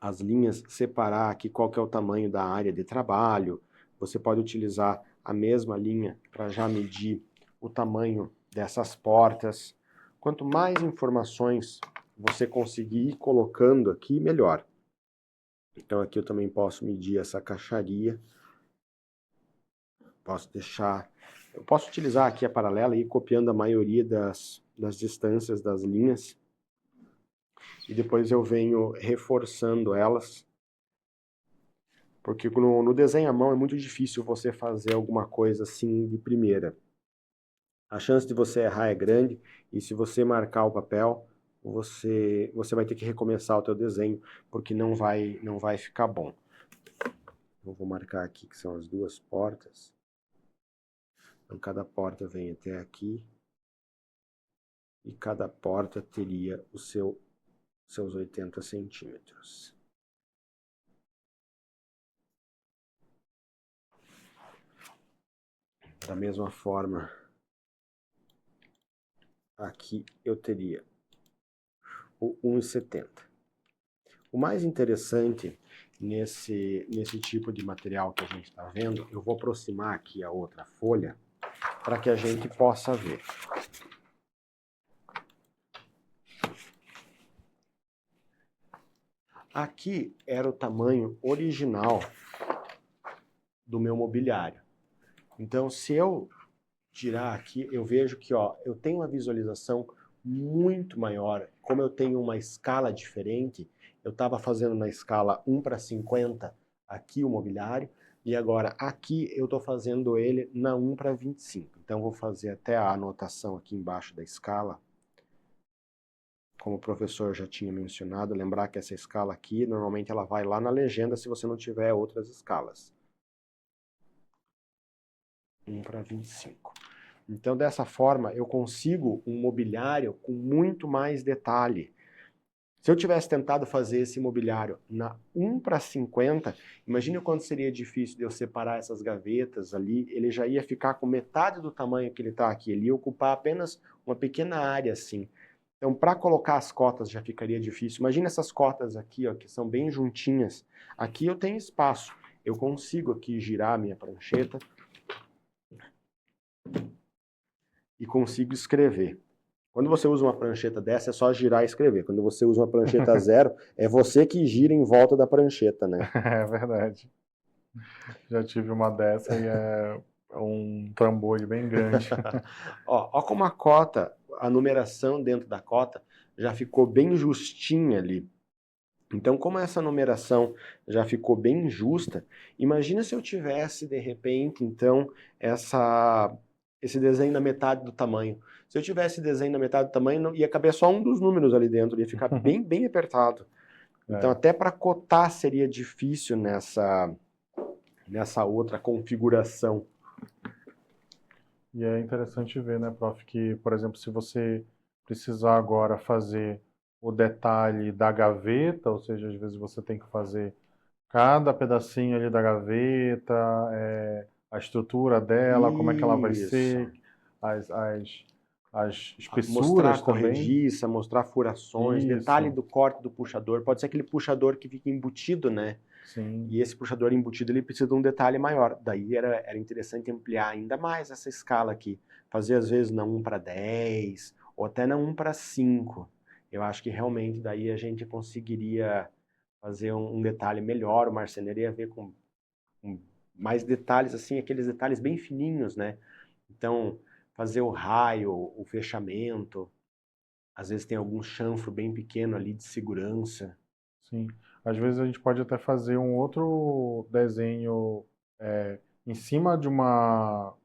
as linhas, separar aqui qual que é o tamanho da área de trabalho. Você pode utilizar a mesma linha para já medir o tamanho dessas portas. Quanto mais informações você conseguir ir colocando aqui, melhor. Então aqui eu também posso medir essa caixaria. Eu posso utilizar aqui a paralela e ir copiando a maioria das distâncias das linhas. E depois eu venho reforçando elas. Porque no desenho à mão é muito difícil você fazer alguma coisa assim de primeira. A chance de você errar é grande, e se você marcar o papel, você vai ter que recomeçar o teu desenho, porque não vai ficar bom. Eu vou marcar aqui que são as duas portas. Então cada porta vem até aqui. E cada porta teria seus 80 centímetros. Da mesma forma, aqui eu teria o 1,70. O mais interessante nesse tipo de material que a gente está vendo. Eu vou aproximar aqui a outra folha para que a gente possa ver. Aqui era o tamanho original do meu mobiliário. Então, se eu tirar aqui, eu vejo que eu tenho uma visualização muito maior. Como eu tenho uma escala diferente, eu estava fazendo na escala 1:50 aqui o mobiliário, e agora aqui eu estou fazendo ele na 1:25. Então, vou fazer até a anotação aqui embaixo da escala. Como o professor já tinha mencionado, lembrar que essa escala aqui, normalmente ela vai lá na legenda se você não tiver outras escalas. 1:25. Então, dessa forma, eu consigo um mobiliário com muito mais detalhe. Se eu tivesse tentado fazer esse mobiliário na 1:50, imagine o quanto seria difícil de eu separar essas gavetas ali. Ele já ia ficar com metade do tamanho que ele está aqui. Ele ia ocupar apenas uma pequena área assim. Então, para colocar as cotas já ficaria difícil. Imagina essas cotas aqui, que são bem juntinhas. Aqui eu tenho espaço. Eu consigo aqui girar a minha prancheta e consigo escrever. Quando você usa uma prancheta dessa, é só girar e escrever. Quando você usa uma prancheta zero, é você que gira em volta da prancheta, né? É verdade. Já tive uma dessa e é um trambolho bem grande. Ó como a cota, a numeração dentro da cota já ficou bem justinha ali. Então, como essa numeração já ficou bem justa, imagina se eu tivesse, de repente, então, esse desenho na metade do tamanho. Se eu tivesse desenho na metade do tamanho, ia caber só um dos números ali dentro, ia ficar bem, bem apertado. Então, até para cotar seria difícil nessa outra configuração. E é interessante ver, né, prof, que, por exemplo, se você precisar agora fazer o detalhe da gaveta, ou seja, às vezes você tem que fazer cada pedacinho ali da gaveta, a estrutura dela, como é que ela vai ser, as espessuras mostrar também. corrediça, mostrar furações, Isso. detalhe do corte do puxador. Pode ser aquele puxador que fica embutido, né? Sim. E esse puxador embutido ele precisa de um detalhe maior. Daí era interessante ampliar ainda mais essa escala aqui. Fazer às vezes na 1:10 ou até na 1:5. Eu acho que realmente daí a gente conseguiria fazer um detalhe melhor. O marceneiro ia ver com mais detalhes, assim, aqueles detalhes bem fininhos, né? Então, fazer o raio, o fechamento. Às vezes tem algum chanfro bem pequeno ali de segurança. Sim. Às vezes a gente pode até fazer um outro desenho em cima de uma...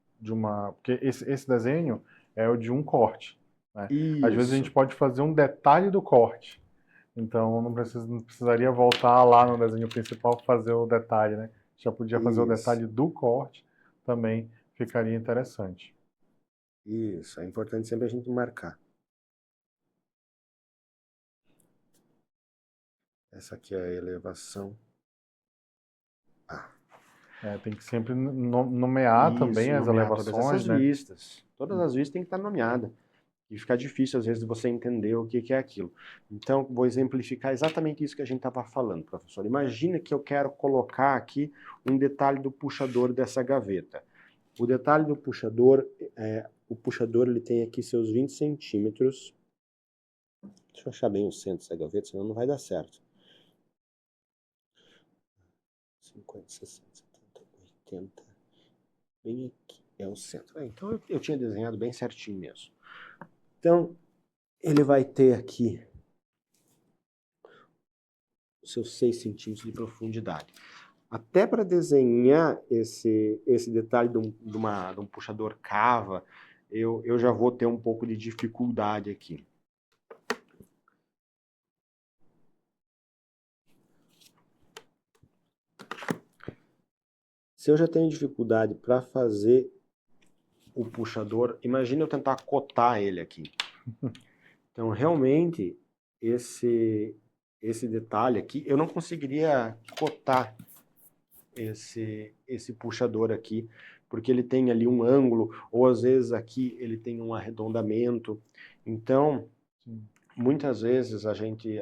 Porque esse desenho é o de um corte, né? Às vezes a gente pode fazer um detalhe do corte. Então não precisaria voltar lá no desenho principal para fazer o detalhe, né? Já podia fazer o detalhe do corte, também ficaria interessante. Isso, é importante sempre a gente marcar. Essa aqui é a elevação. Tem que sempre nomear também as elevações, todas essas né? vistas. Todas as vistas têm que estar nomeadas. E fica difícil, às vezes, de você entender o que é aquilo. Então, vou exemplificar exatamente isso que a gente estava falando, professor. Imagina que eu quero colocar aqui um detalhe do puxador dessa gaveta. O detalhe do puxador, o puxador ele tem aqui seus 20 centímetros. Deixa eu achar bem o centro dessa gaveta, senão não vai dar certo. 50, 60, 70, 80. Bem aqui é o centro. Então eu tinha desenhado bem certinho mesmo. Então, ele vai ter aqui os seus 6 centímetros de profundidade. Até para desenhar esse detalhe de um puxador cava, eu já vou ter um pouco de dificuldade aqui. Se eu já tenho dificuldade para fazer o puxador, imagina eu tentar cotar ele aqui. Então, realmente, esse detalhe aqui, eu não conseguiria cotar esse puxador aqui, porque ele tem ali um ângulo, ou às vezes aqui ele tem um arredondamento. Então, muitas vezes a gente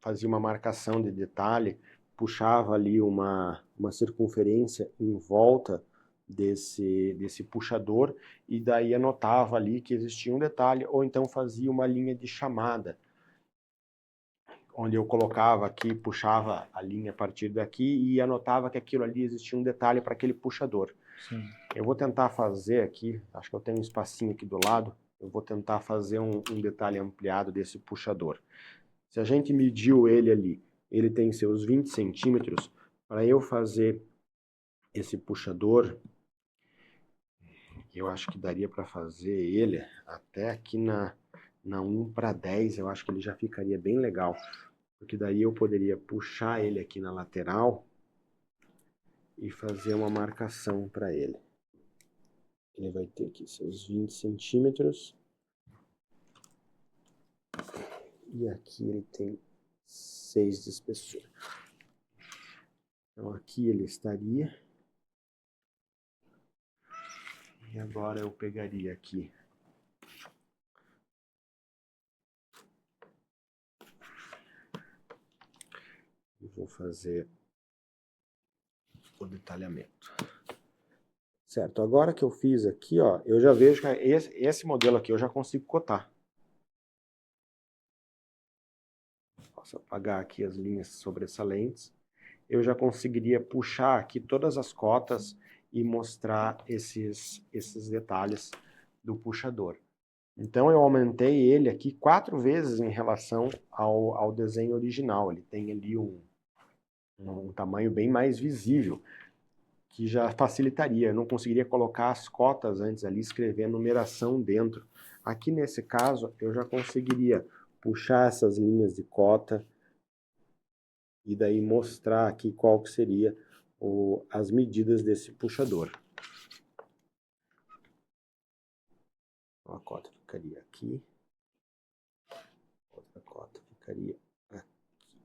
fazia uma marcação de detalhe puxava ali uma circunferência em volta desse puxador e daí anotava ali que existia um detalhe, ou então fazia uma linha de chamada, onde eu colocava aqui, puxava a linha a partir daqui e anotava que aquilo ali existia um detalhe para aquele puxador. Sim. Eu vou tentar fazer aqui, acho que eu tenho um espacinho aqui do lado, eu vou tentar fazer um detalhe ampliado desse puxador. Se a gente mediu ele ali, ele tem seus 20 centímetros, para eu fazer esse puxador, eu acho que daria para fazer ele até aqui na 1:10, eu acho que ele já ficaria bem legal. Porque daí eu poderia puxar ele aqui na lateral e fazer uma marcação para ele. Ele vai ter aqui seus 20 centímetros. E aqui ele tem 6 de espessura. Então aqui ele estaria. E agora eu pegaria aqui e vou fazer o detalhamento. Certo, agora que eu fiz aqui, ó, eu já vejo que esse modelo aqui eu já consigo cotar. Posso apagar aqui as linhas sobressalentes. Eu já conseguiria puxar aqui todas as cotas e mostrar esses detalhes do puxador. Então eu aumentei ele aqui 4 vezes em relação ao desenho original. Ele tem ali um tamanho bem mais visível, que já facilitaria. Eu não conseguiria colocar as cotas antes ali, escrever a numeração dentro. Aqui nesse caso, eu já conseguiria puxar essas linhas de cota e daí mostrar aqui qual que seria as medidas desse puxador. A cota ficaria aqui, outra cota ficaria aqui.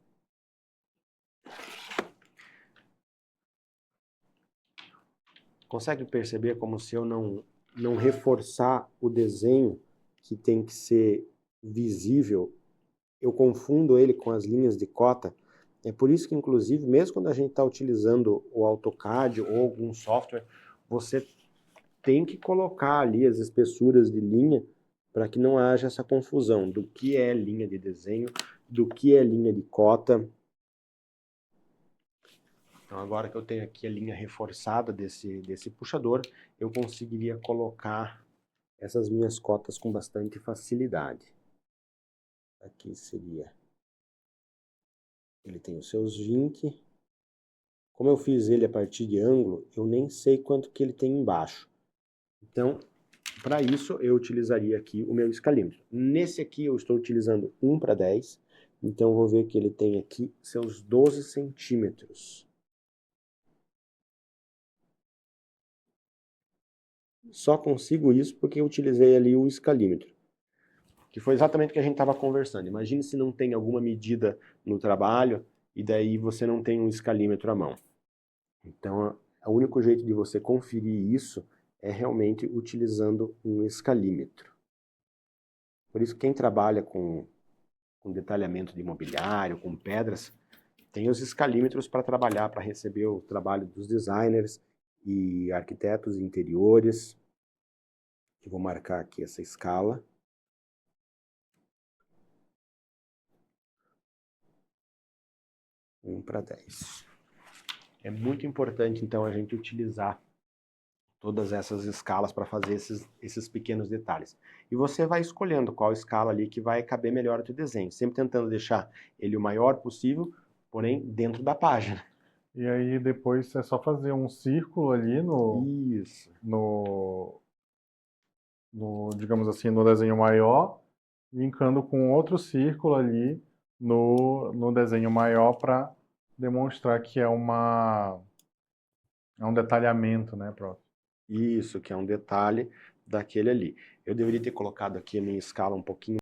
Consegue perceber como se eu não reforçar o desenho que tem que ser visível, eu confundo ele com as linhas de cota? É por isso que, inclusive, mesmo quando a gente está utilizando o AutoCAD ou algum software, você tem que colocar ali as espessuras de linha para que não haja essa confusão do que é linha de desenho, do que é linha de cota. Então agora que eu tenho aqui a linha reforçada desse puxador, eu conseguiria colocar essas minhas cotas com bastante facilidade. Aqui seria... Ele tem os seus 20. Como eu fiz ele a partir de ângulo, eu nem sei quanto que ele tem embaixo. Então, para isso, eu utilizaria aqui o meu escalímetro. Nesse aqui, eu estou utilizando 1:10. Então, eu vou ver que ele tem aqui seus 12 centímetros. Só consigo isso porque eu utilizei ali o escalímetro, que foi exatamente o que a gente estava conversando. Imagine se não tem alguma medida no trabalho e daí você não tem um escalímetro à mão. Então, o único jeito de você conferir isso é realmente utilizando um escalímetro. Por isso, quem trabalha com detalhamento de imobiliário, com pedras, tem os escalímetros para trabalhar, para receber o trabalho dos designers e arquitetos interiores. Eu vou marcar aqui essa escala. Um para 10. É muito importante, então, a gente utilizar todas essas escalas para fazer esses pequenos detalhes. E você vai escolhendo qual escala ali que vai caber melhor no teu desenho, sempre tentando deixar ele o maior possível, porém dentro da página. E aí depois é só fazer um círculo ali Isso. digamos assim, no desenho maior, linkando com outro círculo ali no desenho maior para demonstrar que é um detalhamento, né, prof? Isso, que é um detalhe daquele ali. Eu deveria ter colocado aqui a minha escala um pouquinho